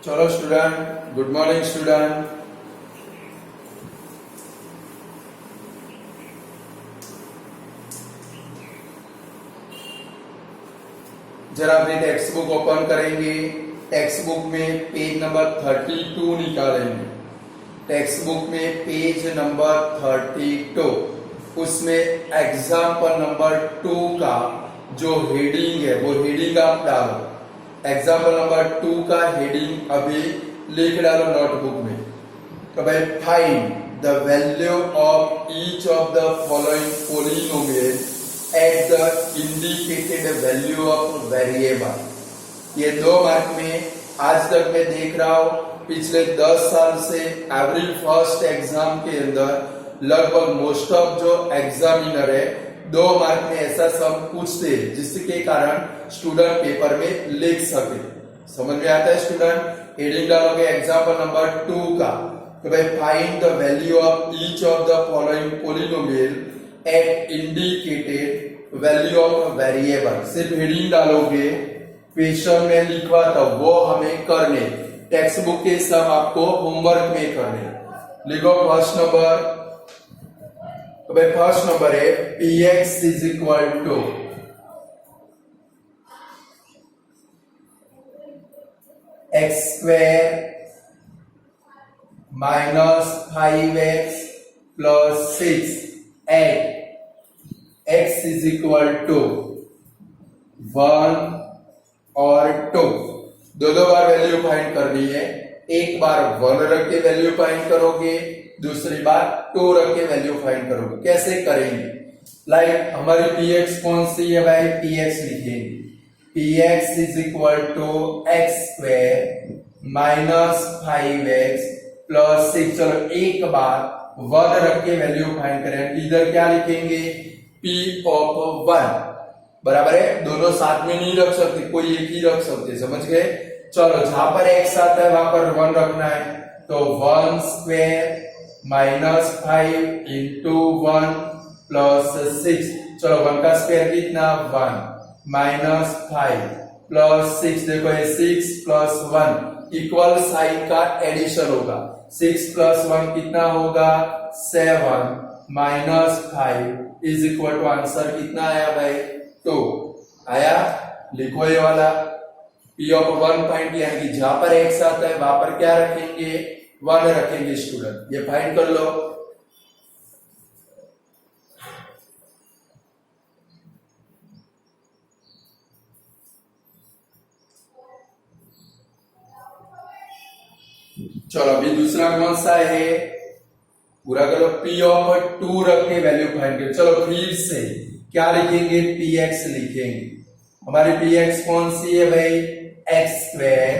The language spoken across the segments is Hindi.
चलो स्टूडेंट, गुड मॉर्निंग स्टूडेंट। जरा अपनी टेक्स्ट बुक ओपन करेंगे। टेक्स्ट बुक में पेज नंबर 32 निकालेंगे। टेक्स्ट बुक में पेज नंबर 32, उसमें एग्जाम्पल नंबर 2 का जो हेडिंग है वो हेडिंग आप डालो। एग्जाम्पल नंबर 2 का हेडिंग अभी लिख डालो नोटबुक में। तो भाई find the value of each of the following polynomial at the indicated value of variable. ये 2 मार्क में आज तक मैं देख रहा हूं पिछले 10 साल से एवरी फर्स्ट एग्जाम के अंदर लगभग मोस्ट ऑफ जो एग्जामिनर है 2 मार्क में ऐसा सब पूछते हैं जिसके कारण स्टूडेंट पेपर में लिख सके। समझ में आता है स्टूडेंट? हेडिंग डालोगे एग्जाम्पल नंबर 2 का, तो भाई find the value of each of the following polynomial at indicated value of variable. सिर्फ हेडिंग डालोगे, क्वेश्चन में लिखवाता वो हमें करने, टेक्स्ट बुक के सब आपको होमवर्क में करने। लिखो फर्स्ट नंबर। तो भाई फर्स्ट नंबर है px is equal to x square minus 5x plus 6 at x is equal to 1 और 2। दो बार वैल्यू फाइंड करनी है। एक बार 1 रख के वैल्यू फाइंड करोगे, दूसरी बार 2 रख के वैल्यू फाइंड करोगे। कैसे करेंगे? लाइक हमारी px कौन सी है भाई? px लिखेंगे px is equal to x square minus 5x plus 6। चलो एक बार 1 रख के वैल्यू फाइंड करें। इधर क्या लिखेंगे? p ऑफ 1 बराबर है, दोनों साथ में नहीं रख सकते, कोई एक ही रख सकते। समझ गए? चलो जहां पर x आता है वहां पर 1 रखना है, तो 1 स्क्वायर माइनस 5 इंटू 1 प्लस 6। चलो 1 का स्क्वायर कितना? 1 माइनस 5 प्लस 6। देखो ये 6 प्लस 1 इक्वल साइन का एडिशन होगा। 6 प्लस 1 कितना होगा? 7 minus 5 is equal to answer कितना आया भाई? 2 आया। लिखो ये वाला p ऑफ 1 फाइंड किया कि जहां पर x आता है वहां पर क्या रखेंगे? 1 रखेंगे स्टूडेंट। ये फाइंड कर लो। चलो अभी दूसरा कौन सा है? पूरा करो। p ऑफ 2 रख के वैल्यू फाइंड करो। चलो फिर से क्या लिखेंगे? px लिखेंगे। हमारी px कौन सी है भाई? X square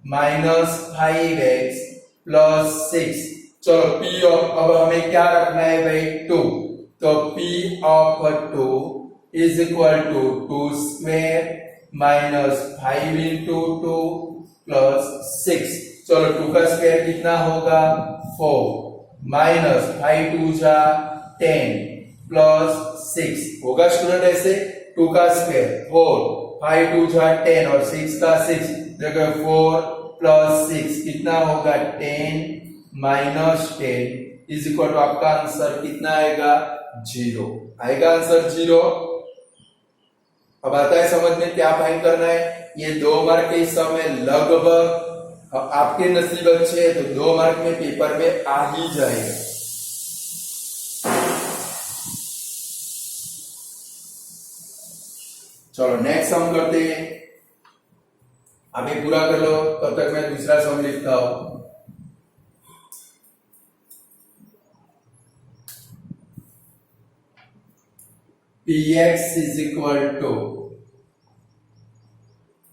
minus 5x plus 6। चलो p ऑफ, अब हमें क्या रखना है भाई? 2। तो p of 2 is equal to 2 square minus 5 into 2 plus 6। चलो 2 का स्क्वायर कितना होगा? 4 माइनस 5 2 जा 10 प्लस 6 होगा स्टूडेंट। ऐसे 2 का स्क्वायर 4, 5 2 जा 10 और 6 का 6। देखो 4 प्लस 6 कितना होगा? 10 माइनस 10 इज इक्वल टू आपका आंसर कितना आएगा? 0 आएगा। आंसर 0। अब आता है समझ में क्या फाइंड करना है। ये 2 मार्क के समय लगभग आपके नसीब अच्छे है तो 2 मार्क में पेपर में आ ही जाएगा। चलो नेक्स्ट सम करते हैं। अभी पूरा कर लो, तब तक मैं दूसरा सम लिखता हूं। px is equal to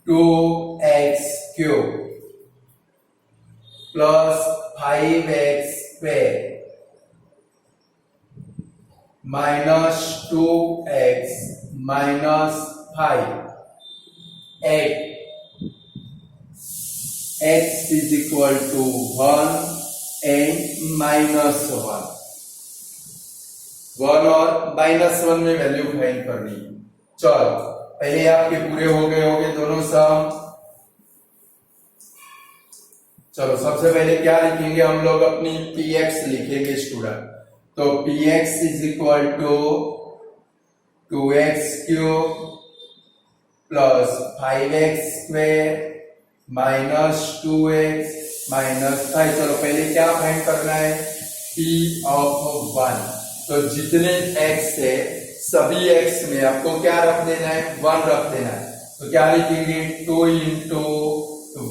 2x cube plus 5x square minus 2x minus 5 at x is equal to 1 and minus 1 और माइनस 1 में वैल्यू फाइंड करनी। चलो पहले आपके पूरे हो गए होंगे दोनों सम। चलो सबसे पहले क्या लिखेंगे हम लोग, अपनी px लिखेंगे स्टूडेंट। तो px is equal to 2x cube plus 5x square minus 2x minus 5। चलो पहले क्या फाइंड करना है, p ऑफ 1। तो जितने x है सभी x में आपको क्या रख देना है, 1 रख देना है। तो क्या लिखेंगे, 2 into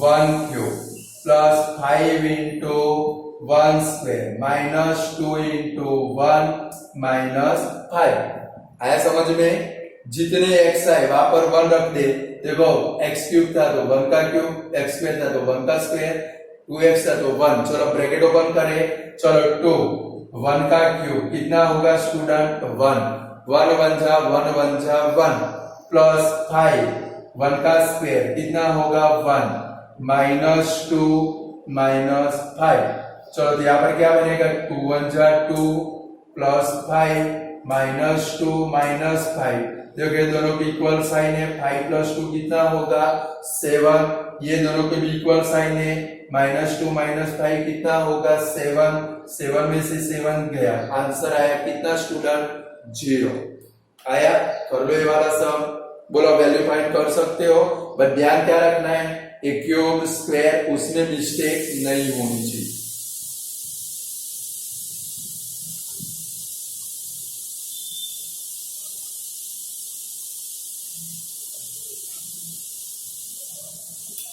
1 cube plus 5 into 1 square minus 2 into 1 minus 5। आया समझ में? जितने x आए वहां पर 1 रख दे। देखो x क्यूब था तो 1 का क्यूब, x स्क्वायर था तो 1 का स्क्वायर, 2x था तो 1। चलो ब्रैकेट ओपन करें। चलो 2 1 का क्यूब कितना होगा स्टूडेंट, 1 1 1 जा 1 1 जा 1 प्लस 5 1 का स्क्वायर कितना होगा 1 माइनस 2 माइनस 5। चलो तो यहाँ पर क्या बनेगा, 2 1 जा 2 प्लस 5 माइनस 2 माइनस 5। देखिए दोनों के इक्वल साइन है, 5 प्लस 2 कितना होगा 7। ये दोनों के भी इक्वल साइन है, माइनस 2 माइनस 5 कितना होगा 7। 7 में से 7 गया, आंसर आया कितना स्टूडेंट, 0 आया। कर लो ये वाला सम, बोलो वैल्यू फाइंड कर सकते हो, बट ध्यान क्या रखना है, एक क्यूब स्क्वायर उसमें मिस्टेक नहीं होनी चाहिए।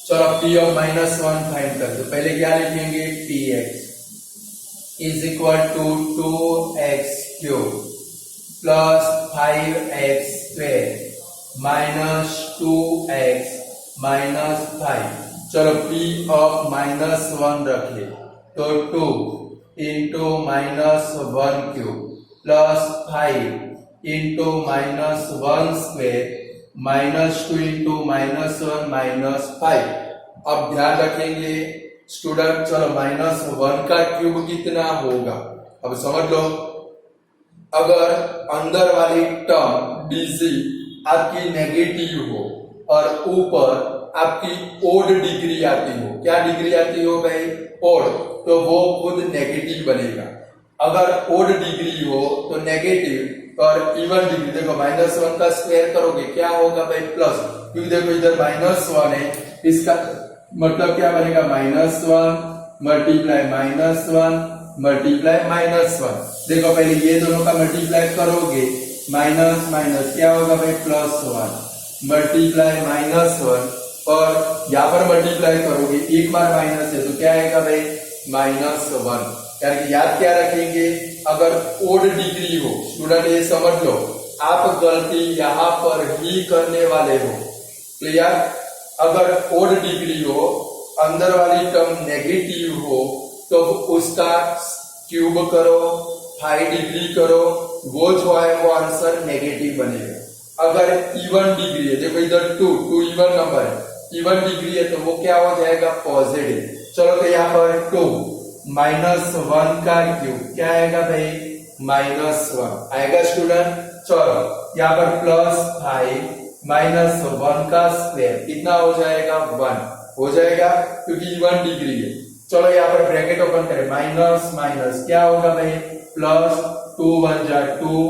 चलो p ऑफ -1 फाइंड कर दो। पहले क्या लिखेंगे, px is equal to 2x cube plus 5x square minus 2x minus 5। चलो p ऑफ -1 रखे तो 2 into -1 cube plus 5 into -1 square minus 2 into -1 minus 5। अब ध्यान रखेंगे स्टूडेंट, चलो -1 का क्यूब कितना होगा। अब समझ लो, अगर अंदर वाली टर्म bc आपकी नेगेटिव हो और ऊपर आपकी ओड डिग्री आती हो, क्या डिग्री आती हो भाई, ओड, तो वो खुद नेगेटिव बनेगा। अगर ओड डिग्री हो तो नेगेटिव और इवन डिग्री, देखो -1 का स्क्वायर करोगे क्या होगा भाई, प्लस, क्योंकि देखो इधर -1 है, इसका मतलब क्या बनेगा, -1 मल्टीप्लाई -1 मल्टीप्लाई -1। देखो पहले ये दोनों का मल्टीप्लाई करोगे, माइनस माइनस क्या होगा भाई, +1 मल्टीप्लाई -1, और यहाँ पर मल्टीप्लाई करोगे, एक बार माइनस है तो क्या आएगा भाई, -1। यानी याद क्या रखेंगे, अगर ओड डिग्री हो, स्टूडेंट ये समझ लो, आप गलती यहाँ पर ही करने वाले हो, क्लियर। अगर ओड डिग्री हो, अंदर वाली टर्म नेगेटिव हो, तो उसका क्यूब करो, 5 डिग्री करो, वो जो है वो आंसर नेगेटिव बनेगा। अगर इवन डिग्री है, देखो इधर 2 इवन नंबर है, इवन डिग्री है तो वो क्या हो जाएगा, पॉजिटिव। चलो तो यहाँ पर 2 -1 का क्यूब क्या आएगा भाई, -1 आएगा स्टूडेंट। चलो यहाँ पर +5 -1 का स्क्वायर कितना हो जाएगा, 1 हो जाएगा, क्योंकि इवन डिग्री है। चलो यहाँ पर ब्रैकेट ओपन करें, माइनस माइनस क्या होगा भाई, प्लस 2 1 जा 2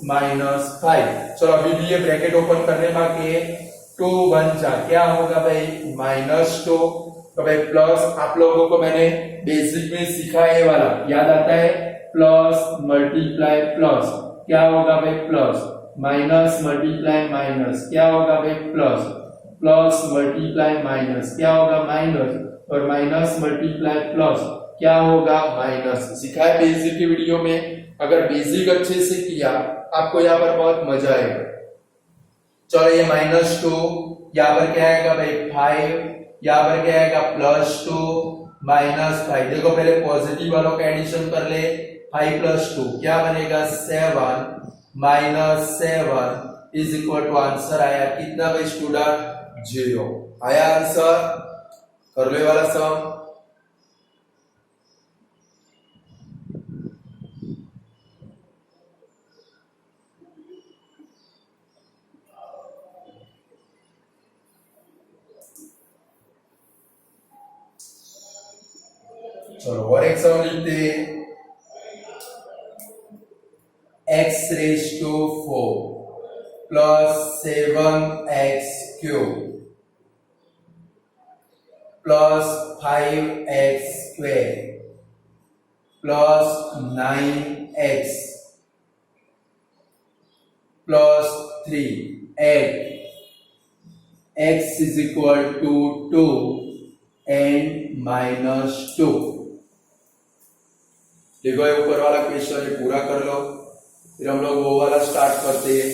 -5। चलो अभी भी ये ब्रैकेट ओपन करने बाकी है, 2 1 जा क्या होगा भाई, -2। तो भाई प्लस, आप लोगों को मैंने बेसिक में सिखाया ये वाला याद आता है, प्लस मल्टीप्लाई प्लस क्या होगा भाई, प्लस, माइनस मल्टीप्लाई माइनस क्या होगा भाई, प्लस, प्लस मल्टीप्लाई माइनस क्या होगा, माइनस, और माइनस मल्टीप्लाई प्लस क्या होगा, माइनस। सिखाया बेसिक की वीडियो में, अगर बेसिक अच्छे से किया आपको यहाँ पर बहुत मजा आएगा। चलो ये -2, यहाँ पर क्या आएगा भाई 5, यहाँ पर क्या आएगा +2 -5। देखो पहले पॉजिटिव वालों का एडिशन कर ले, 5 + 2 क्या बनेगा 7 -7 इज इक्वल टू आंसर आया कितना भाई स्टूडेंट, 0 आया आंसर। कर लो वाला सम। चलो और एक सम लिखते हैं, x⁴ plus 7x³ plus 5x² plus 9x plus 3 at x is equal to 2 and -2। देखो ये ऊपर वाला क्वेश्चन ये पूरा कर लो, फिर हम लोग वो वाला स्टार्ट करते हैं।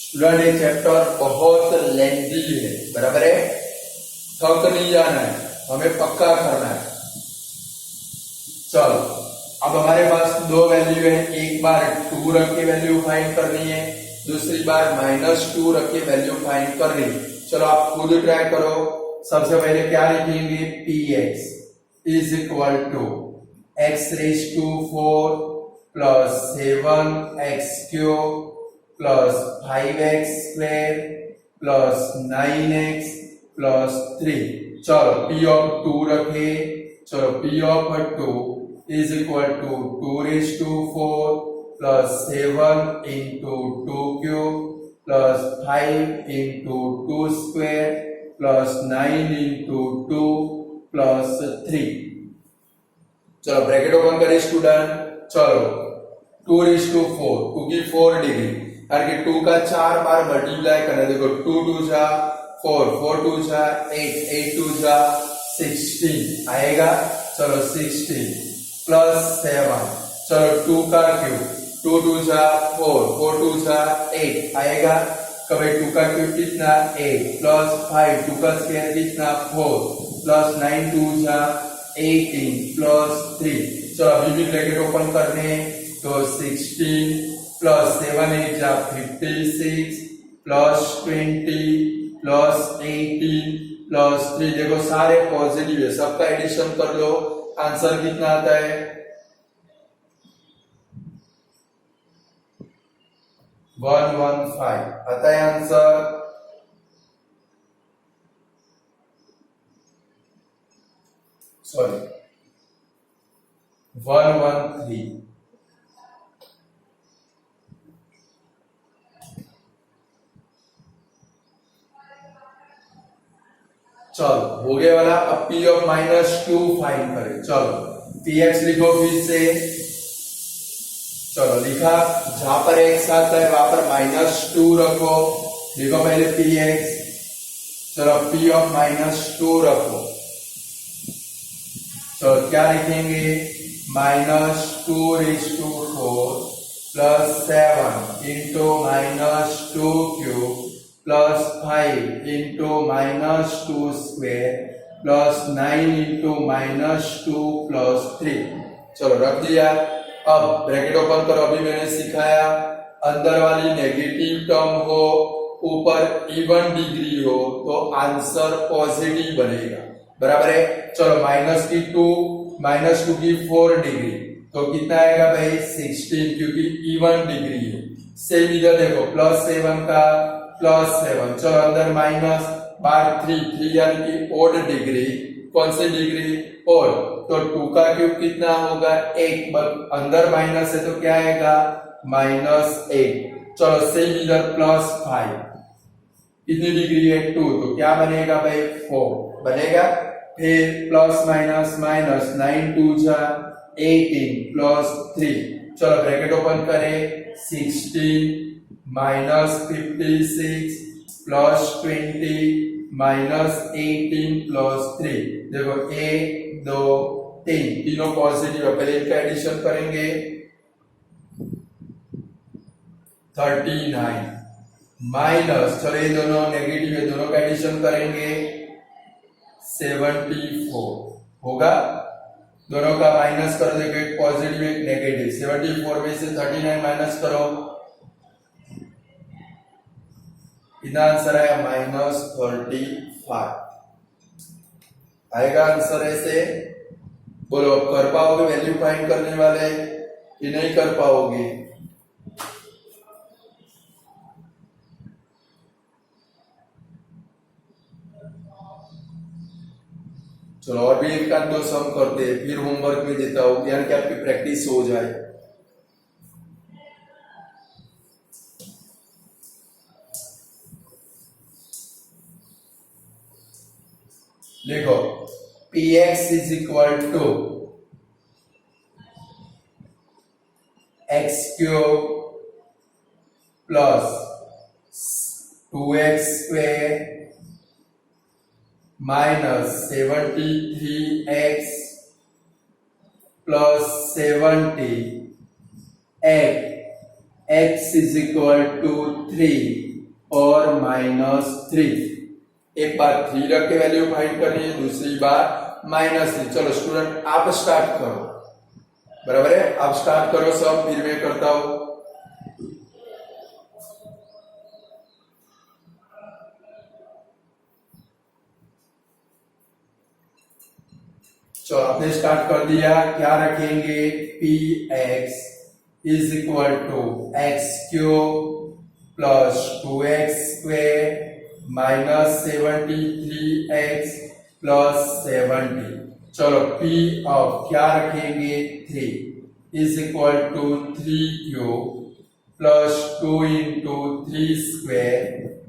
स्टूडेंट ये चैप्टर बहुत लेंथी है, बराबर है, थक नहीं जाना है, हमें पक्का करना है। चलो अब हमारे पास दो वैल्यू है, एक बार 2 रख के वैल्यू फाइंड करनी है, दूसरी बार -2 रख के वैल्यू फाइंड करनी है। चलो आप खुद ट्राई करो। सबसे पहले क्या लिखेंगे, px is equal to x⁴ plus 7x³ plus 5x² plus 9x plus 3। चलो p ऑफ 2 रखे, चलो p of 2 is equal to 2⁴ plus 7 into 2³ plus 5 into 2² plus 9 into 2 plus 3। चलो ब्रैकेट ओपन करें स्टूडेंट। चलो 2:4, 2 की 4 डिग्री, यानी कि 2 का 4 बार मल्टीप्लाई करना। देखो 2 2 जा 4, 4 2 जा 8, 8 2 जा 16 आएगा। चलो 16 प्लस 7, चलो 2 का क्यूब, 2 2 जा 4, 4 2 जा 8 आएगा। कभी 2 का क्यूब कितना 8 प्लस 5, 2 का स्क्वायर कितना 4 प्लस 9 2 जा 18 प्लस 3। चलो अभी भी ब्रैकेट ओपन करने, तो 16 प्लस 7 8 जा 56 प्लस 20 प्लस 18 प्लस 3। देखो सारे पॉजिटिव है, सबका एडिशन कर लो, आंसर कितना आता है 115 आता है आंसर। सॉरी 113। चलो हो गया वाला। अब p ऑफ -2 फाइंड करें। चलो px लिखो फिर से। चलो लिखा, जहां पर x आता है वहां पर -2 रखो। लिखो पहले px, चलो p ऑफ -2 रखो। तो क्या लिखेंगे, -2⁴ plus 7 into -2³ plus 5 into -2² plus 9 into -2 plus 3। चलो रख दिया। अब ब्रैकेट ओपन करो। अभी मैंने सिखाया, अंदर वाली नेगेटिव टर्म हो, ऊपर इवन डिग्री हो तो आंसर पॉजिटिव बनेगा, बराबर है। चलो -2 की 4 डिग्री, तो कितना आएगा भाई 16, क्योंकि इवन डिग्री है। सेम इधर देखो +7 का +7, चलो अंदर माइनस बार 3 यानी कि ओड डिग्री। कौन सी डिग्री, ओड, तो 2 का क्यूब कितना होगा 1, अंदर माइनस है तो क्या आएगा -8। चलो सेम इधर +5, कितनी डिग्री है 2, तो क्या बनेगा भाई 4 बनेगा। फिर प्लस माइनस माइनस 9 2 जा 18 प्लस 3। चलो ब्रैकेट ओपन करें, 16 -56 प्लस 20 -18 प्लस 3। देखो 1 2 3 तीनों पॉजिटिव है। पहले इनका एडिशन करेंगे, 39 माइनस, चलो ये दोनों नेगेटिव है, दोनों का एडिशन करेंगे 74 होगा। दोनों का माइनस कर देखो, एक पॉजिटिव एक नेगेटिव। 74 में से 39 माइनस करो, इतना आंसर आया -35 आएगा आंसर। ऐसे बोलो, अब कर पाओगे वैल्यू फाइंड करने वाले कि नहीं कर पाओगे? चलो और भी एक आध दो सम करते हैं, फिर होमवर्क में देता हूं, यानी कि आपकी प्रैक्टिस हो जाए। देखो px is equal to x cube plus 2x square minus 73x plus 70 x is equal to 3 और -3। एक बार 3 रख के वैल्यू फाइंड करनी है, दूसरी बार -3। चलो स्टूडेंट आप स्टार्ट करो, बराबर है, आप स्टार्ट करो सब, फिर मैं करता हूं। चलो आपने स्टार्ट कर दिया, क्या रखेंगे, px is equal to x cube plus 2x square minus 73x plus 70। चलो p ऑफ क्या रखेंगे, 3 is equal to 3 cube plus 2 into 3 square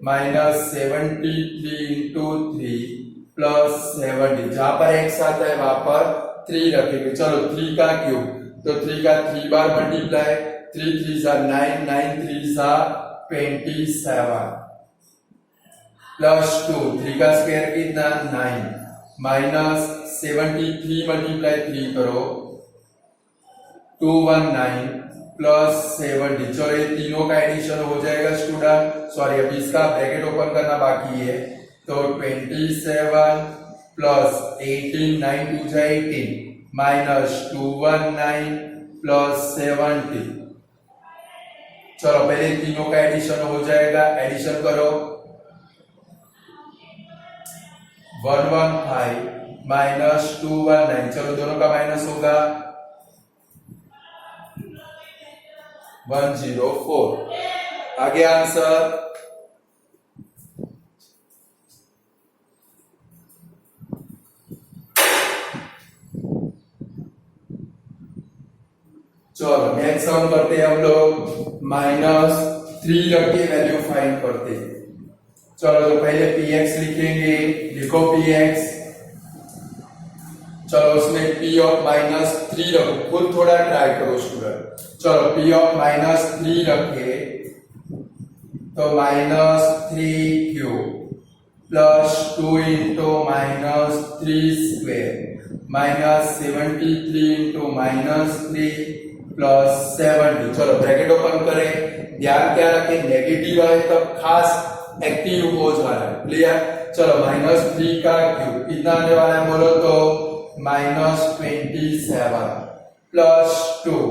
minus 73 into 3 plus 70। जहां पर x आता है वहां पर 3 रखेंगे। चलो 3 का क्यूब, तो 3 का 3 बार मल्टीप्लाई, 3 3 जा 9, 9 3 जा 27 प्लस 2, 3 का स्क्वायर कितना 9 माइनस 73 मल्टीप्लाई 3 करो 219 प्लस 70। चलो ये तीनों का एडिशन हो जाएगा स्टूडेंट, सॉरी अभी इसका ब्रैकेट ओपन करना बाकी है, तो 27 प्लस 18, 9 2 जा 18 माइनस 219 प्लस 70। चलो पहले तीनों का एडिशन हो जाएगा, एडिशन करो 115 माइनस 219। चलो दोनों का माइनस होगा 104। आगे आंसर, चलो नेक्स्ट सम करते हैं हम लोग, -3 रख के वैल्यू फाइंड करते हैं। चलो तो पहले px लिखेंगे, लिखो px। चलो उसमें p ऑफ -3 रखो, खुद थोड़ा ट्राई करो स्टूडेंट। चलो p ऑफ -3 रखे तो -3 cube plus 2 into -3 square minus 73 into -3 plus 70। चलो ब्रैकेट ओपन करें, ध्यान क्या रखें, नेगेटिव है तब खास एक्टिव हो जा रहा है, क्लियर। चलो -3 का क्यूब कितना आने वाला है बोलो तो -27 प्लस 2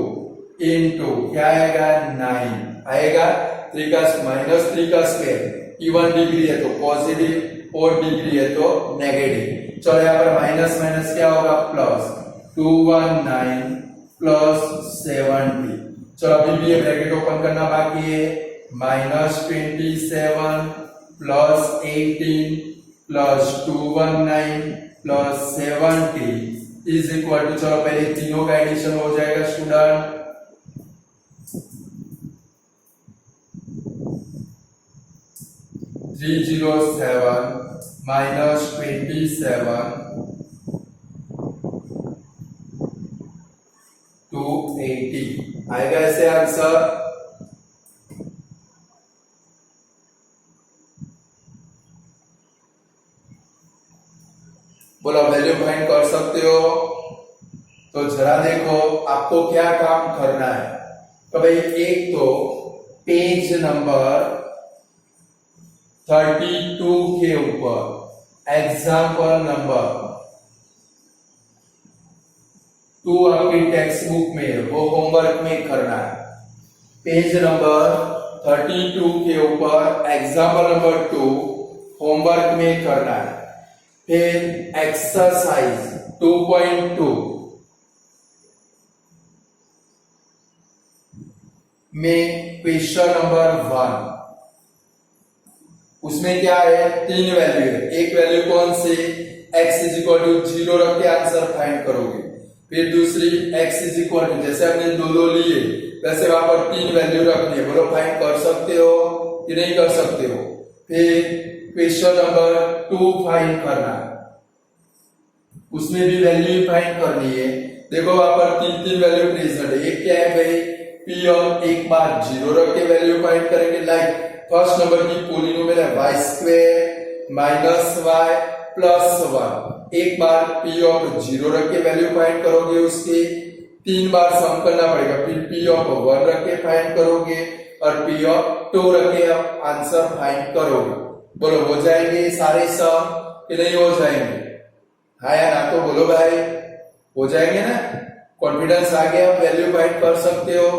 इंटू क्या आएगा 9 आएगा, 3 का स्क्वायर, इवन डिग्री है तो पॉजिटिव और डिग्री है तो नेगेटिव। चलो यहाँ पर माइनस माइनस क्या होगा प्लस, 219 प्लस 70। चलो अभी भी ये ब्रैकेट ओपन करना बाकी है, -27 plus 18 plus 219 plus 70 is equal to, चलो पहले तीनों का एडिशन हो जाएगा स्टूडेंट, 307 माइनस 27 280 आएगा ऐसे आंसर। बोला वैल्यू फाइंड कर सकते हो, तो जरा देखो आपको क्या काम करना है। तो भाई एक तो पेज नंबर 32 के ऊपर एग्जाम्पल नंबर 2 आपकी टेक्स्ट बुक में, वो होमवर्क में करना है। पेज नंबर 32 के ऊपर एग्जाम्पल नंबर 2 होमवर्क में करना है। फिर एक्सरसाइज 2.2 में क्वेश्चन नंबर 1, उसमें क्या है 3 वैल्यू है। एक वैल्यू कौन सी, x इज इक्वल टू 0 रख के आंसर फाइंड करोगे। फिर दूसरी x इज इक्वल टू, जैसे हमने दो लिए वैसे वहां पर 3 वैल्यू रखनी है, बोलो फाइंड कर सकते हो कि नहीं कर सकते हो। फिर क्वेश्चन नंबर 2 फाइंड करना है, उसमें भी वैल्यू फाइंड करनी है। देखो वहां पर 3 वैल्यू प्रेजेंट है। एक क्या है भाई, p और एक बार 0 रख के वैल्यू फाइंड करेंगे। लाइक फर्स्ट नंबर की पॉलिनोमियल है y square minus y plus 1, एक बार p ऑफ 0 रख के वैल्यू फाइंड करोगे, उसके 3 बार सम करना पड़ेगा। फिर p ऑफ 1 रख के फाइंड करोगे और p ऑफ 2 रख के आंसर फाइंड करोगे। बोलो हो जाएंगे सारे सम कि नहीं हो जाएंगे? हाँ या ना तो बोलो भाई, हो जाएंगे ना? कॉन्फिडेंस आ गया, वैल्यू फाइंड कर सकते हो।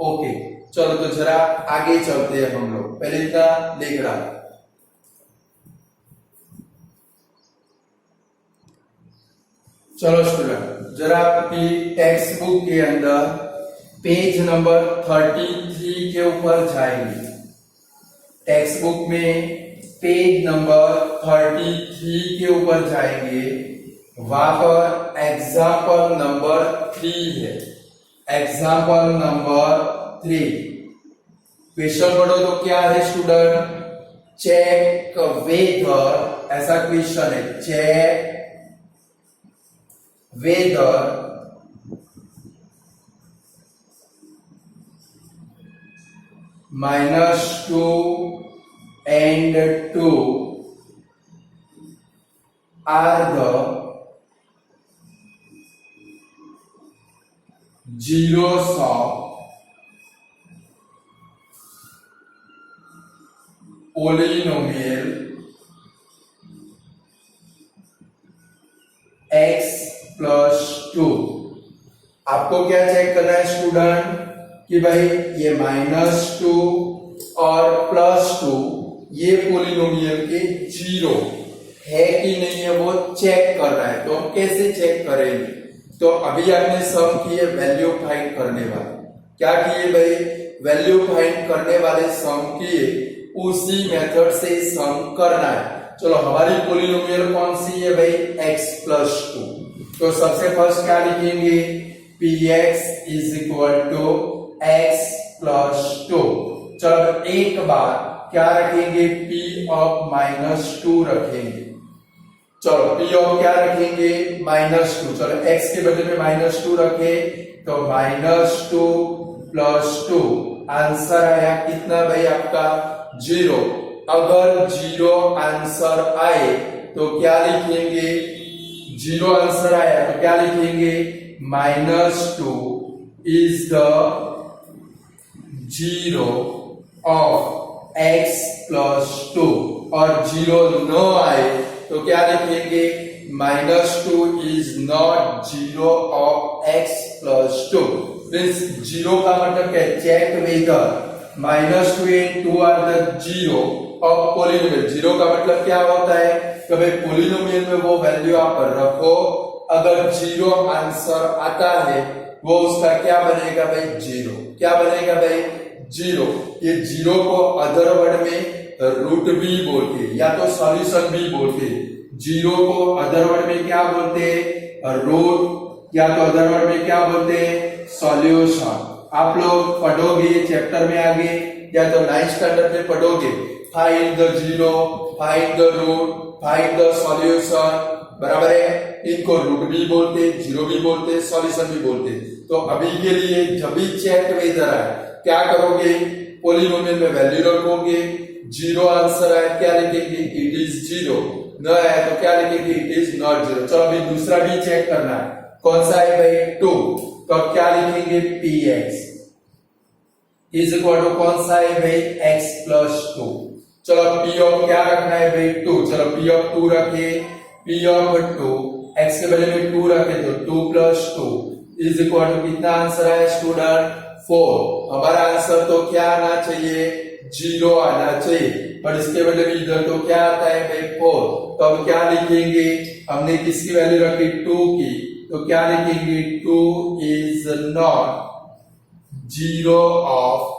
ओके चलो तो जरा आगे चलते हैं हम लोग, पहले इतना देख रहा। चलो स्टूडेंट जरा आपकी टेक्स्ट बुक के अंदर पेज नंबर 33 के ऊपर जाएंगे। टेक्स्ट बुक में पेज नंबर 33 के ऊपर जाएंगे, वहां पर एग्जाम्पल नंबर 3 है। एग्जाम्पल नंबर 3 क्वेश्चन पढ़ो तो क्या है स्टूडेंट, चेक वेदर, ऐसा क्वेश्चन है, check whether -2 and 2 are the zeros of polynomial x plus 2। आपको क्या चेक करना है स्टूडेंट कि भाई ये -2 और +2 ये पोलिनोमियल के जीरो है कि नहीं है वो चेक करना है। तो हम कैसे चेक करेंगे? तो अभी आपने सम किए वैल्यू फाइंड करने वाले, क्या किए भाई, वैल्यू फाइंड करने वाले सम किए, उसी मेथड से सम करना है। चलो हमारी पोलिनोमियल कौन सी है भाई, x plus 2। तो सबसे फर्स्ट क्या लिखेंगे, px is equal to x plus 2। चलो एक बार क्या रखेंगे, p ऑफ -2 रखेंगे। चलो p ऑफ क्या रखेंगे, -2। चलो x के बदले में -2 रखे तो -2 + 2 आंसर आया कितना भाई आपका 0। अगर 0 आंसर आए तो क्या लिखेंगे, 0 आंसर आया तो क्या लिखेंगे, -2 is the 0 of x plus 2। और 0 न आए तो क्या लिखेंगे, -2 is not 0 of x plus 2। Means 0 का मतलब क्या है, check whether -2 and 2 are the 0 of polynomial. 0 का मतलब क्या होता है कि भाई पोलिनोमियल में वो वैल्यू आप रखो, अगर 0 आंसर आता है वो उसका क्या बनेगा भाई, 0। क्या बनेगा भाई, 0। ये 0 को अदर वर्ड में रूट भी बोलते या तो सॉल्यूशन भी बोलते। 0 को अदर वर्ड में क्या बोलते, रूट, या तो अदर वर्ड में क्या बोलते, सॉल्यूशन। आप लोग पढ़ोगे चैप्टर में आगे या तो 9th स्टैंडर्ड में पढ़ोगे, find the 0, find the root, find the solution, बराबर है। इनको रूट भी बोलते, 0 भी बोलते, सॉल्यूशन भी बोलते। तो अभी के लिए जब भी चेक वेदर आए क्या करोगे, पोलिनोमियल में वैल्यू रखोगे, 0 आंसर आए क्या लिखेंगे, इट इज 0। न आया तो क्या लिखेंगे, इट इज नॉट 0। चलो अभी दूसरा भी चेक करना है, कौन सा है भाई, 2। तो अब क्या लिखेंगे, px इज इक्वल टू कौन सा है भाई, x plus 2। चलो p ऑफ क्या रखना है भाई, 2। चलो p ऑफ 2 रखे, p ऑफ 2 x के बदले में 2 रखे तो 2 plus 2 इज इक्वल टू कितना आंसर है स्टूडेंट, 4। हमारा आंसर तो क्या आना चाहिए, 0 आना चाहिए, पर इसके बदले में इधर तो क्या आता है भाई, 4। तो अब क्या लिखेंगे, हमने किसकी वैल्यू रखी, 2 की, तो क्या लिखेंगे, 2 is not 0 of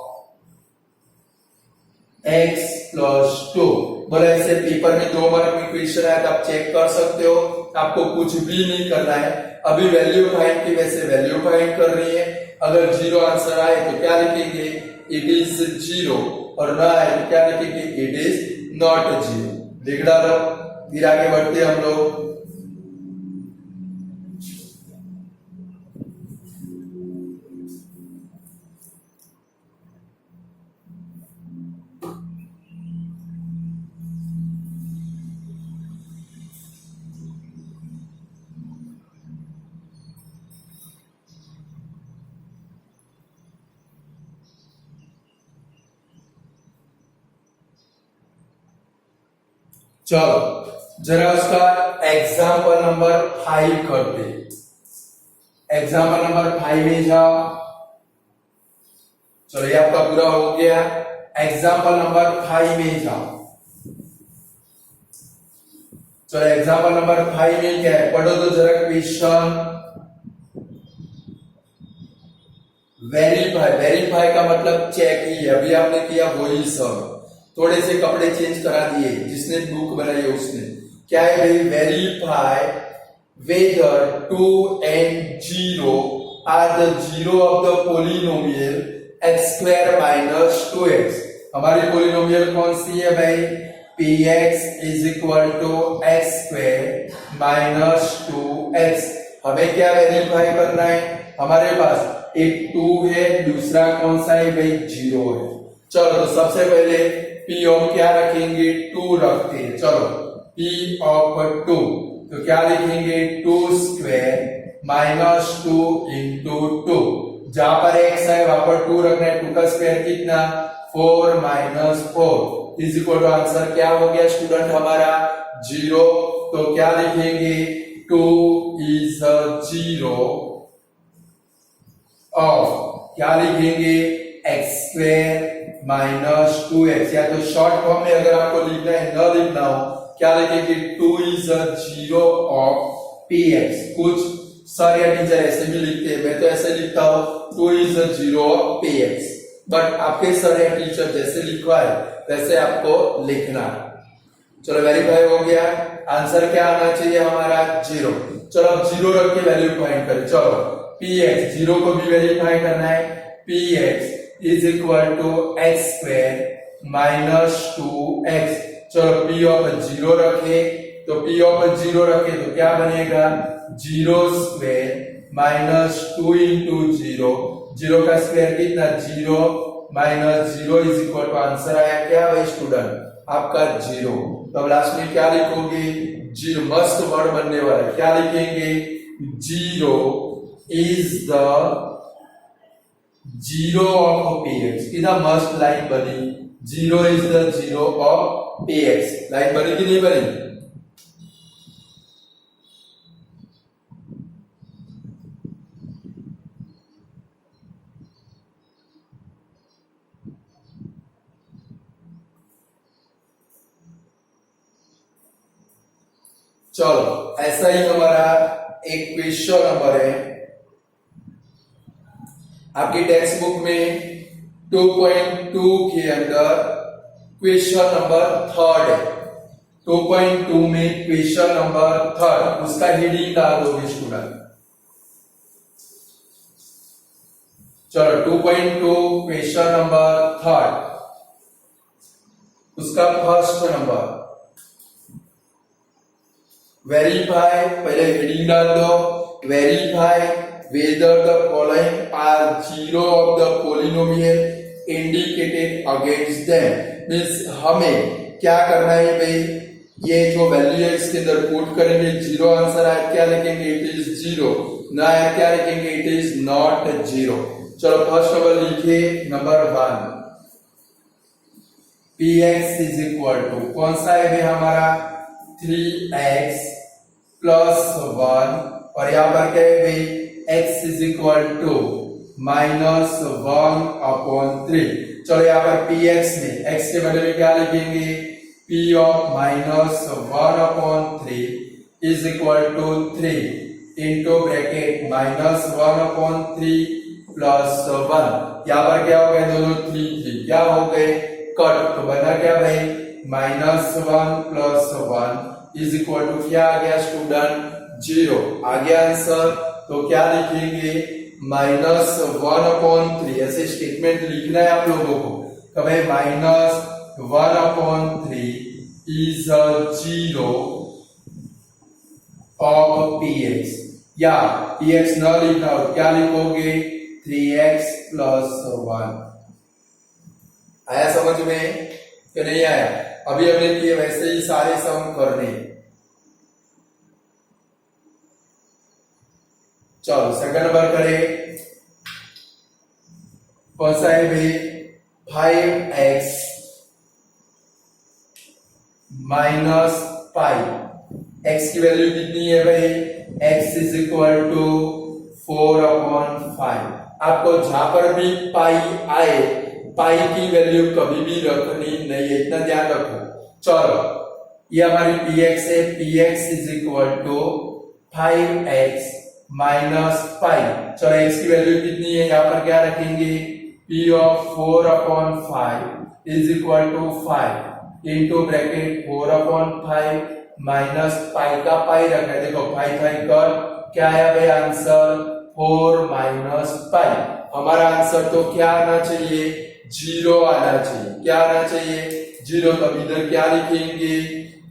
x plus 2। बोले ऐसे पेपर में 2 मार्क में क्वेश्चन आया तो आप चेक कर सकते हो, आपको कुछ भी नहीं करना है। अभी वैल्यू फाइंड की वैसे वैल्यू फाइंड कर रही है। अगर जीरो आंसर आए तो क्या लिखेंगे, इट इज जीरो, और ना आए तो क्या लिखेंगे, इट इज नॉट जीरो। लिख डालो, फिर आगे बढ़ते हम लोग। चलो जरा उसका एग्जाम्पल नंबर 5 करते। एग्जाम्पल नंबर 5 में जाओ। चलो ये आपका पूरा हो गया। एग्जाम्पल नंबर 5 में जाओ। चलो एग्जाम्पल नंबर 5 में क्या है, पढ़ो तो जरा क्वेश्चन। वेरीफाई, वेरीफाई का मतलब चेक ही है, अभी आपने किया वही सब, थोड़े से कपड़े चेंज करा दिए, जिसने बुक बनाई है उसने। क्या है भाई, verify whether 2 and 0 are the zero of the polynomial x square minus 2x। हमारी पोलिनोमियल कौन सी है भाई, px is equal to x square minus 2x। हमें क्या वेरीफाई करना है, हमारे पास एक 2 है, दूसरा कौन सा है भाई, 0 है। चलो तो सबसे पहले p ऑफ क्या रखेंगे, 2 रखते हैं। चलो p ऑफ 2 तो क्या लिखेंगे, 2 स्क्वायर माइनस 2 इंटू 2। जहां पर x है वहां पर 2 रखना है। 2 का स्क्वायर कितना, 4 minus 4 is equal to answer क्या हो गया स्टूडेंट हमारा, 0। तो क्या लिखेंगे, 2 इज 0 ऑफ क्या लिखेंगे, x स्क्वायर माइनस 2x। या तो शॉर्ट फॉर्म में अगर आपको लिखना है, न लिखना हो, क्या लिखेंगे, 2 इज 0 ऑफ px। कुछ सर या टीचर ऐसे भी लिखते हैं, मैं तो ऐसे लिखता हूं 2 इज 0 ऑफ px, बट आपके सर या टीचर जैसे लिखवा है वैसे आपको लिखना है। चलो वेरीफाई हो गया, आंसर क्या आना चाहिए हमारा, 0। चलो अब 0 रख के वैल्यू फाइंड करें। चलो px, 0 को भी वेरीफाई करना है, px is equal to x square minus 2x। चलो p ऑफ 0 रखे, तो p ऑफ 0 रखे तो क्या बनेगा, 0 स्क्वायर माइनस 2 इंटू 0। 0 का स्क्वायर कितना, 0 minus 0 is equal to answer आया क्या भाई स्टूडेंट, आपका 0। तो लास्ट में क्या लिखोगे, 0 मस्त वर्ड बनने वाला है, क्या लिखेंगे, 0 इज द 0 ऑफ px। कितना मस्त लाइन बनी, 0 is the 0 of px। Line बनी कि नहीं बनी, चलो ऐसा ही हमारा एक क्वेश्चन नंबर है आपकी टेक्स्ट बुक में 2.2 के अंदर क्वेश्चन नंबर 3 है। 2.2 में क्वेश्चन नंबर 3, उसका हेडिंग डाल दोगे स्टूडेंट। चलो 2.2 क्वेश्चन नंबर 3, उसका फर्स्ट नंबर, वेरीफाई, पहले हेडिंग डाल दो, verify whether the following are zero of the polynomial indicated against them। Means हमें क्या करना है भाई, ये जो वैल्यू है इसके अंदर पुट करेंगे, 0 आंसर आया क्या लिखेंगे, इट इज 0, ना आया क्या लिखेंगे, इट इज नॉट 0। चलो फर्स्ट नंबर लिखिए, number 1, px is equal to कौन सा है भाई हमारा, 3x प्लस 1, और यहां पर क्या है भाई, x is equal to minus 1/3। चलो यहाँ पर px में x के बदले में क्या लिखेंगे, p of minus 1/3 is equal to 3 into bracket minus 1/3 plus 1। यहाँ पर क्या हो गए, दोनों 3 क्या हो गए, कट, तो बना क्या भाई, -1 + 1 इज इक्वल टू क्या आ गया स्टूडेंट 0 आ गया आंसर। तो क्या लिखेंगे -1/3 ऐसे स्टेटमेंट लिखना है आप लोगों को कि भाई -1/3 इज 0 ऑफ px या px न लिखना हो क्या लिखोगे 3x + 1। आया समझ में कि नहीं आया? अभी हमने किए वैसे ही सारे सम करने। चलो सेकंड नंबर करें। कौन सा है भाई 5x - पाई। x की वैल्यू कितनी है भाई x इज इक्वल टू 4/5। आपको जहां पर भी पाई आए पाई की वैल्यू कभी भी रखनी नहीं है, इतना ध्यान रखो। चलो ये हमारी px है, px is equal to 5x - pi. चलो x की वैल्यू कितनी है यहाँ पर क्या रखेंगे p of 4/5 is equal to 5 into bracket 4/5 minus pi का पाई रखा है। देखो 5 कर क्या आया भाई आंसर 4 - पाई। हमारा आंसर तो क्या आना चाहिए 0 आना चाहिए। क्या आना चाहिए 0। तो इधर क्या लिखेंगे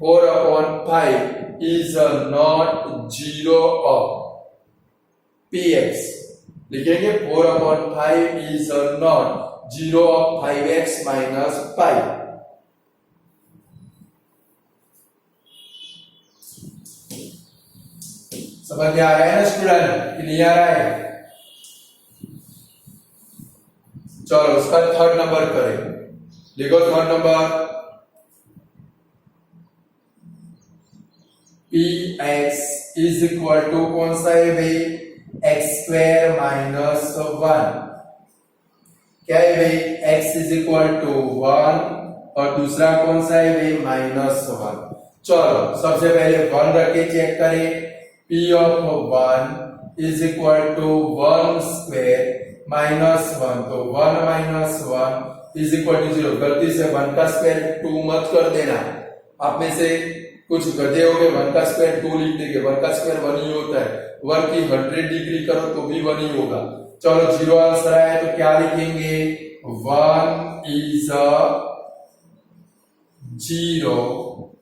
4/5 इज नॉट 0 ऑफ px। लिखेंगे 4/5 इज नॉट 0 ऑफ 5x - पाई। समझ में आ रहा है ना स्टूडेंट कि नहीं आ रहा है? चलो उसका थर्ड नंबर करें। देखो third number px is equal to कौन सा है भाई x² - 1। क्या है भाई x इज इक्वल टू 1 और दूसरा कौन सा है भाई -1। चलो सबसे पहले 1 रख के चेक करें। p of 1 is equal to 1² - 1। तो 1 - 1 इज इक्वल टू 0। गलती से 1 का स्क्वायर 2 मत कर देना। आप में से कुछ गधे हो गए 1 का स्क्वायर 2 लिख देंगे। 1 का स्क्वायर 1 ही होता है। 1 की 100 डिग्री करो तो भी 1 ही होगा। चलो 0 आंसर आया तो क्या लिखेंगे 1 इज 0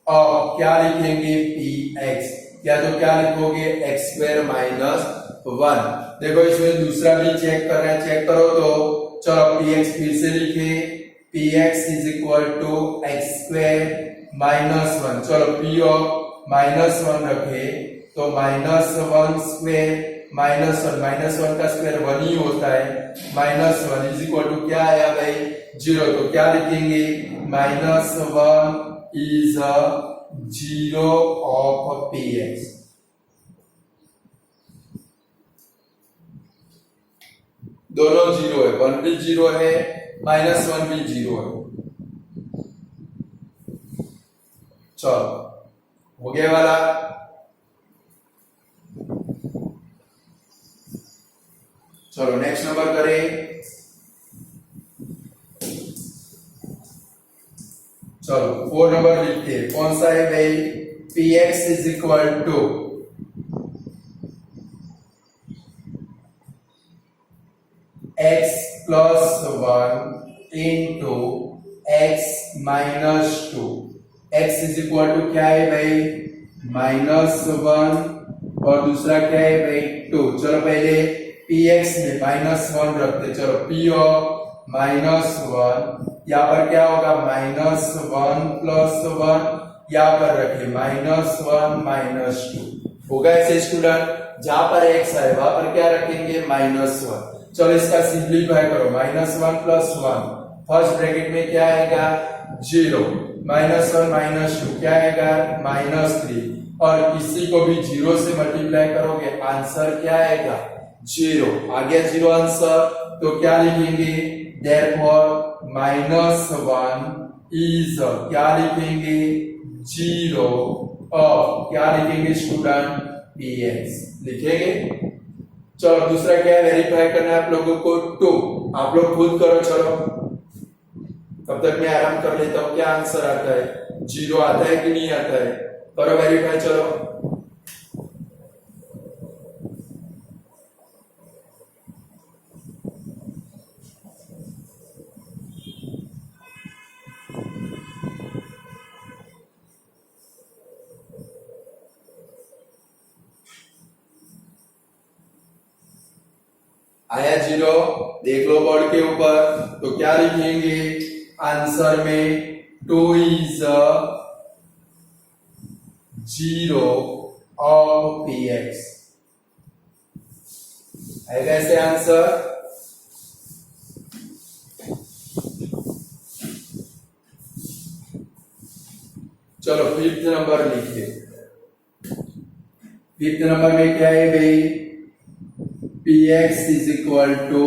और क्या लिखेंगे px या तो क्या लिखोगे x² - 1। देखो इसमें दूसरा भी चेक कर रहे हैं, चेक करो तो चलो px फिर से लिखे px is equal to x² - 1। चलो p ऑफ -1 रखे तो -1² -1 का स्क्वायर 1 ही होता है। -1 इज इक्वल टू क्या आया भाई 0। तो क्या लिखेंगे -1 इज 0 ऑफ px। दोनों 0 है, 1 भी 0 है -1 भी 0 है। चलो हो गया वाला। चलो नेक्स्ट नंबर करें। चलो 4 नंबर लिखते हैं। कौन सा है भाई px is equal to x + 1 into x - 2। x is equal to क्या है भाई -1 और दूसरा क्या है भाई 2। चलो पहले px में -1 रखते। चलो p ऑफ -1 यहाँ पर क्या होगा -1 + 1 यहाँ पर रखिए -1 - 2 होगा। ऐसे स्टूडेंट जहां पर x है वहां पर क्या रखेंगे -1। चलो इसका सिंपलीफाई करो -1 + 1 फर्स्ट ब्रैकेट में क्या आएगा 0 -1 - 2 क्या आएगा -3 और इसी को भी 0 से मल्टीप्लाई करोगे आंसर क्या आएगा 0 आ गया 0 आंसर। तो क्या लिखेंगे therefore -1 इज क्या लिखेंगे 0 और क्या लिखेंगे स्टूडेंट px लिखेंगे। चलो दूसरा क्या है वेरीफाई करना है आप लोगों को 2। आप लोग खुद करो। चलो तब तक मैं आराम कर लेता हूं। क्या आंसर आता है 0 आता है कि नहीं आता है करो वेरीफाई। चलो आया 0, देख लो बोर्ड के ऊपर। तो क्या लिखेंगे आंसर में? 2 is 0 of px। है कैसे आंसर? चलो फिफ्थ नंबर लिखिए। फिफ्थ नंबर में क्या है भाई? px is equal to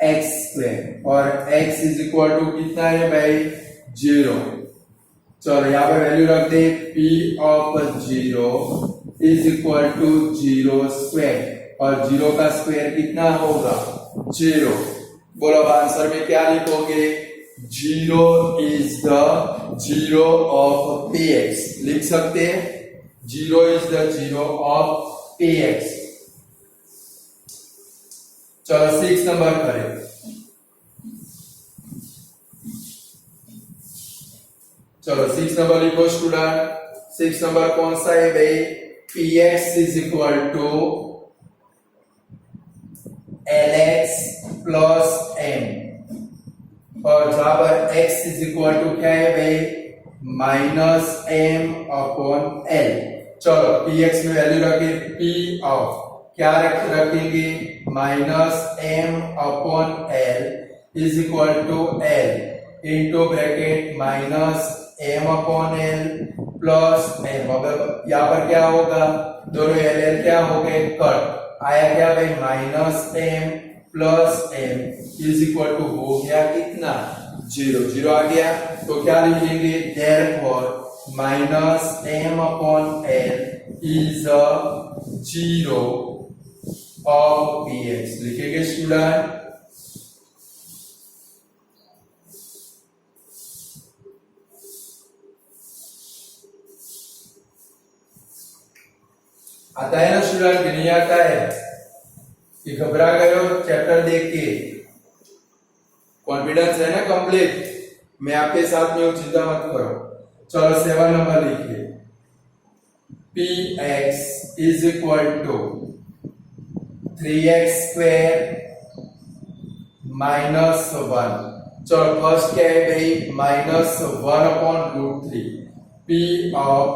x square, और x इज इक्वल टू कितना है भाई? 0। चलो यहाँ पे वैल्यू रख दे। p of 0 is equal to 0 square, और 0 का स्क्वायर कितना होगा? 0। बोलो अब आंसर में क्या लिखोगे? 0 इज द 0 ऑफ px। लिख सकते हैं 0 इज द 0 ऑफ px। चलो 6 नंबर करें। चलो 6 नंबर लिखो स्टूडेंट। 6 नंबर कौन सा है भाई? px is equal to lx plus m, और जहां पर x इज इक्वल टू क्या है भाई? Minus m upon l। चलो px में वैल्यू रखें p ऑफ क्या रखेंगे? Minus m upon l is equal to l into bracket minus m upon l plus m। अब यहाँ पर क्या होगा? दोनों l क्या हो गए? कट। आया क्या भाई? Minus m plus m is equal to हो गया कितना? 0। 0 आ गया तो क्या लिखेंगे? Therefore minus m upon l is 0 of px। लिखेंगे स्टूडेंट। आता है ना स्टूडेंट कि नहीं आता है? कि घबरा गए हो चैप्टर देख के? कॉन्फिडेंस है ना कंप्लीट? मैं आपके साथ में हूं, चिंता मत करो। चलो 7 नंबर लिखिए। px is equal to 3x square minus 1। चलो फर्स्ट क्या है भाई? Minus 1 upon root 3। p of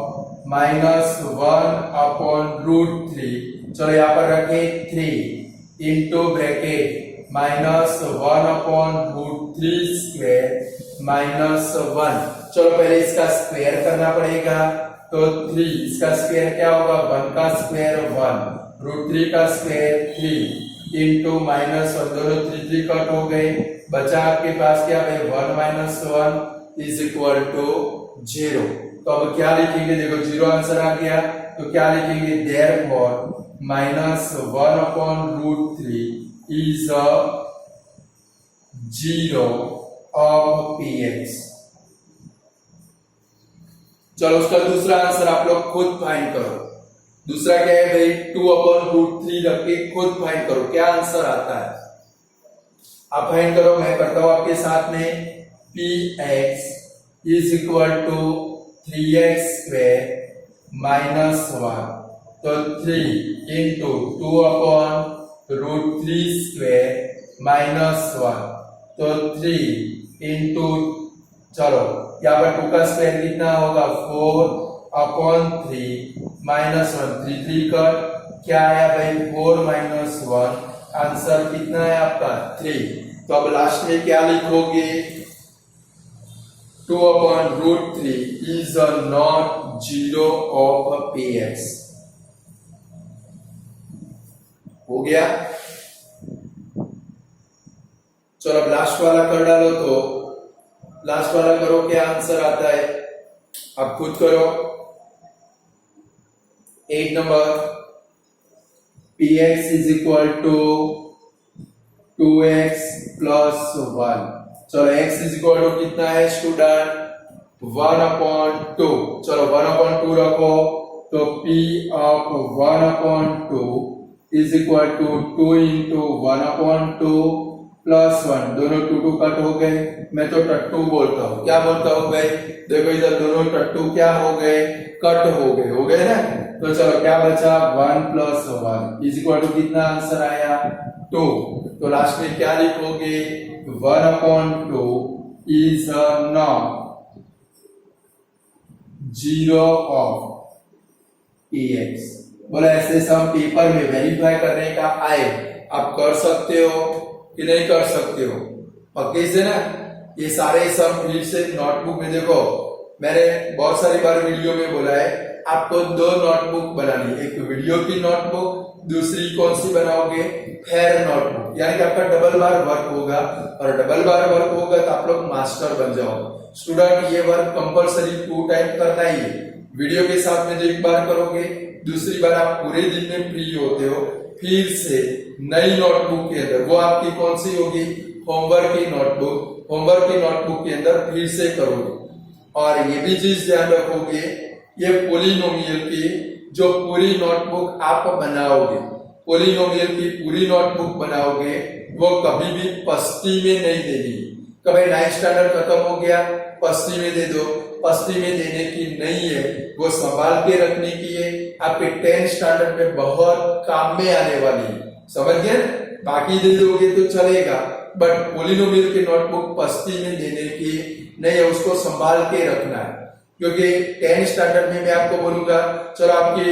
minus 1 upon root 3। चलो यहाँ पर रखे 3 into bracket minus 1 upon root 3 square minus 1। चलो पहले इसका स्क्वायर करना पड़ेगा। तो 3 इसका स्क्वायर क्या होगा? 1 का स्क्वायर 1, रूट 3 का स्क्वायर 3 इंटू माइनस 1। दोनों 3 3 कट हो गए, बचा आपके पास क्या है? 1 माइनस 1 इज इक्वल टू 0। तो अब क्या लिखेंगे? देखो 0 आंसर आ गया तो क्या लिखेंगे? Therefore minus 1 upon root 3 is 0 of px। चलो उसका दूसरा आंसर आप लोग खुद फाइंड करो। दूसरा क्या है भाई? 2 अपॉन रूट 3 रख के खुद फाइंड करो क्या आंसर आता है। आप फाइंड करो, मैं करता हूं आपके साथ में। px is equal to 3x square minus 1। तो 3 into 2 upon root 3 square minus 1। तो 3 इंटू, चलो यहाँ पर 2 का स्क्वायर कितना होगा? 4 अपॉन 3 माइनस 1। 3 3 का क्या आया भाई? 4 माइनस 1। आंसर कितना है आपका? 3। तो अब लास्ट में क्या लिखोगे? 2 upon root 3 is not 0 of px। हो गया? चलो अब लास्ट वाला कर डालो। तो लास्ट वाला करो, क्या आंसर आता है आप खुद करो। 8 number px is equal to 2x plus 1। चलो x इज इक्वल टू कितना है स्टूडेंट? 1/2, चलो 1/2 रखो तो P of 1/2 is equal to 2 into 1/2 plus 1, दोनों 2 कट हो गए। मैं तो टट्टू बोलता हूँ, क्या बोलता हूँ भाई? देखो इधर दोनों टट्टू क्या हो गए? कट हो गए ना। तो चलो क्या बचा? 1 प्लस 1 इज इक्वल टू कितना आंसर आया? 2। तो लास्ट में क्या लिखोगे? 1/2 इज नॉट 0 ऑफ px। बोला ऐसे सम पेपर में वेरीफाई करने का आए, आप कर सकते हो कि नहीं कर सकते हो? पक्के से ना। ये सारे सम फिर से नोटबुक में देखो, मैंने बहुत सारी बार वीडियो में बोला है आपको 2 नोटबुक बनानी है, एक वीडियो की नोटबुक, दूसरी कौन सी बनाओगे? Here notebook. यानी कि आपका डबल बार वर्क होगा, और डबल बार वर्क होगा तो आप लोग मास्टर बन जाओगे। स्टूडेंट ये वर्क कंपलसरी 2 टाइम करना ही है। वीडियो के साथ में जो एक बार करोगे, दूसरी बार आप पूरे दिन में फ्री होते हो, फिर से नई नोटबुक के अंदर, वो आपकी कौन सी होगी? होमवर्क की नोटबुक। होमवर्क की नोटबुक के अंदर फिर से करोगे। और ये भी चीज ध्यान रखोगे, ये पोलिनोमियल की जो पूरी नोटबुक आप बनाओगे, पोलिनोमियल की पूरी नोटबुक बनाओगे, वो कभी भी पस्ती में नहीं देनी। कभी 9th स्टैंडर्ड खत्म हो गया, पस्ती में दे दो, पस्ती में देने की नहीं है, वो संभाल के रखने की है। आपके 10th स्टैंडर्ड में बहुत काम में आने वाली है, समझ गए? बाकी दे दोगे तो चलेगा, बट पोलिनोमियल की नोटबुक पस्ती में देने की नहीं है, उसको संभाल के रखना है। क्योंकि 10th स्टैंडर्ड में मैं आपको बोलूंगा चलो आपकी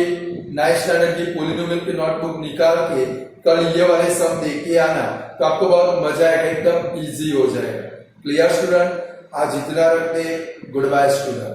9th स्टैंडर्ड की पोलिनोमियल की नोटबुक निकाल के कल ये वाले सम देख के आना, तो आपको बहुत मजा आएगा, एकदम इजी हो जाएगा। Clear student? आज इतना रखते, गुड बाय स्टूडेंट।